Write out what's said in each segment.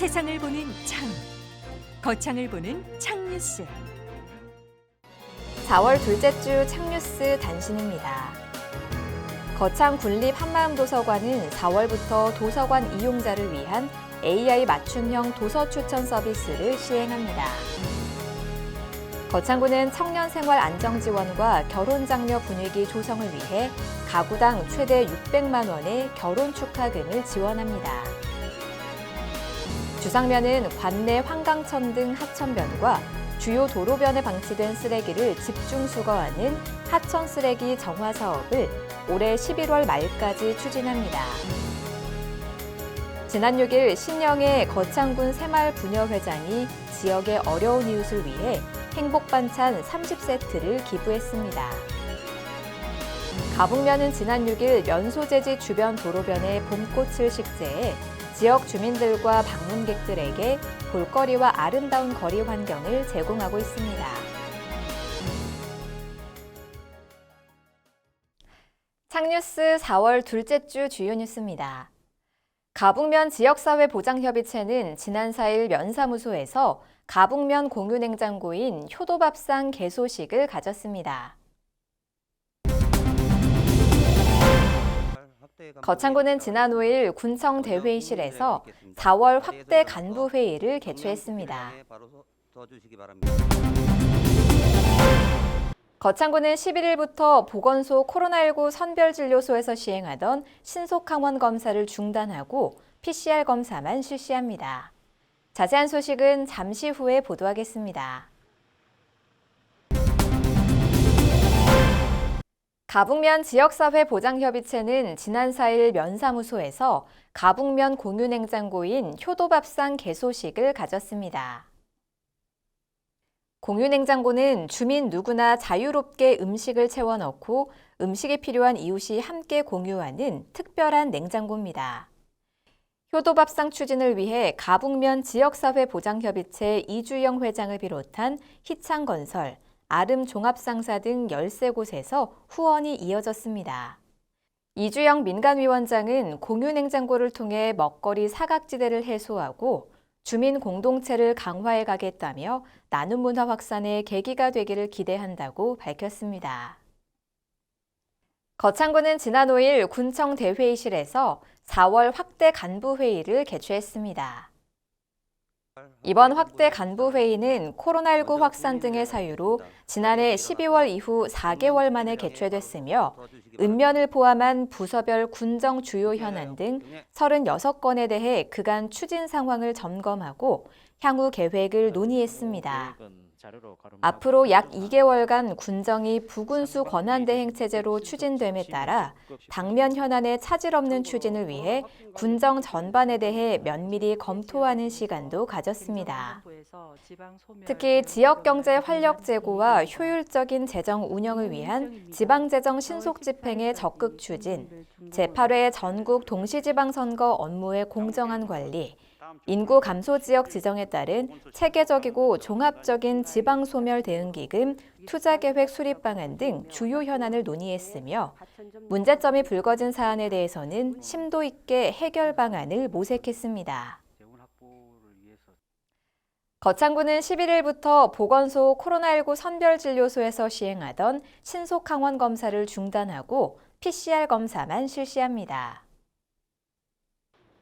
세상을 보는 창, 거창을 보는 창뉴스. 4월 둘째 주 창뉴스 단신입니다. 거창 군립 한마음도서관은 4월부터 도서관 이용자를 위한 AI 맞춤형 도서 추천 서비스를 시행합니다. 거창구는 청년 생활 안정 지원과 결혼 장려 분위기 조성을 위해 가구당 최대 600만 원의 결혼 축하금을 지원합니다. 주상면은 관내 환강천 등 하천변과 주요 도로변에 방치된 쓰레기를 집중 수거하는 하천 쓰레기 정화 사업을 올해 11월 말까지 추진합니다. 지난 6일 신영의 거창군 새마을 부녀회장이 지역의 어려운 이웃을 위해 행복반찬 30세트를 기부했습니다. 가북면은 지난 6일 면소재지 주변 도로변에 봄꽃을 식재해 지역 주민들과 방문객들에게 볼거리와 아름다운 거리 환경을 제공하고 있습니다. 창뉴스 4월 둘째 주 주요 뉴스입니다. 가북면 지역사회보장협의체는 지난 4일 면사무소에서 가북면 공유냉장고인 효도밥상 개소식을 가졌습니다. 거창구는 지난 5일 군청 대회의실에서 4월 확대 간부 회의를 개최했습니다. 거창구는 11일부터 보건소 코로나19 선별진료소에서 시행하던 신속항원 검사를 중단하고 PCR 검사만 실시합니다. 자세한 소식은 잠시 후에 보도하겠습니다. 가북면 지역사회보장협의체는 지난 4일 면사무소에서 가북면 공유냉장고인 효도밥상 개소식을 가졌습니다. 공유냉장고는 주민 누구나 자유롭게 음식을 채워 넣고 음식이 필요한 이웃이 함께 공유하는 특별한 냉장고입니다. 효도밥상 추진을 위해 가북면 지역사회보장협의체 이주영 회장을 비롯한 희창건설, 아름종합상사 등 13곳에서 후원이 이어졌습니다. 이주영 민간위원장은 공유냉장고를 통해 먹거리 사각지대를 해소하고 주민 공동체를 강화해 가겠다며 나눔 문화 확산의 계기가 되기를 기대한다고 밝혔습니다. 거창구는 지난 5일 군청 대회의실에서 4월 확대 간부 회의를 개최했습니다. 이번 확대 간부 회의는 코로나19 확산 등의 사유로 지난해 12월 이후 4개월 만에 개최됐으며 읍면을 포함한 부서별 군정 주요 현안 등 36건에 대해 그간 추진 상황을 점검하고 향후 계획을 논의했습니다. 앞으로 약 2개월간 군정이 부군수 권한대행 체제로 추진됨에 따라 당면 현안에 차질 없는 추진을 위해 군정 전반에 대해 면밀히 검토하는 시간도 가졌습니다. 특히 지역경제 활력 제고와 효율적인 재정 운영을 위한 지방재정 신속 집행의 적극 추진, 제8회 전국 동시지방선거 업무의 공정한 관리, 인구 감소 지역 지정에 따른 체계적이고 종합적인 지방소멸 대응기금, 투자계획 수립 방안 등 주요 현안을 논의했으며 문제점이 불거진 사안에 대해서는 심도 있게 해결 방안을 모색했습니다. 거창구는 11일부터 보건소 코로나19 선별진료소에서 시행하던 신속항원 검사를 중단하고 PCR 검사만 실시합니다.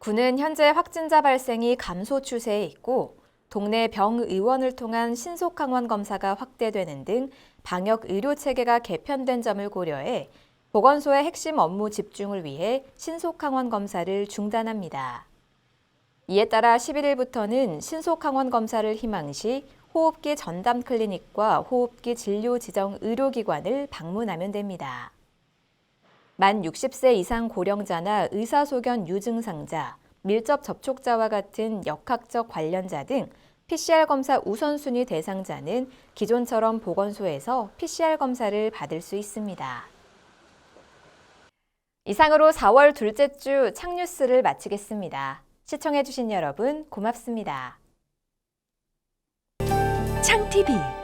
구는 현재 확진자 발생이 감소 추세에 있고 동네 병의원을 통한 신속항원 검사가 확대되는 등 방역 의료 체계가 개편된 점을 고려해 보건소의 핵심 업무 집중을 위해 신속항원 검사를 중단합니다. 이에 따라 11일부터는 신속항원 검사를 희망시 호흡기 전담 클리닉과 호흡기 진료 지정 의료기관을 방문하면 됩니다. 만 60세 이상 고령자나 의사소견 유증상자, 밀접 접촉자와 같은 역학적 관련자 등 PCR 검사 우선순위 대상자는 기존처럼 보건소에서 PCR 검사를 받을 수 있습니다. 이상으로 4월 둘째 주 창뉴스를 마치겠습니다. 시청해주신 여러분 고맙습니다. 창TV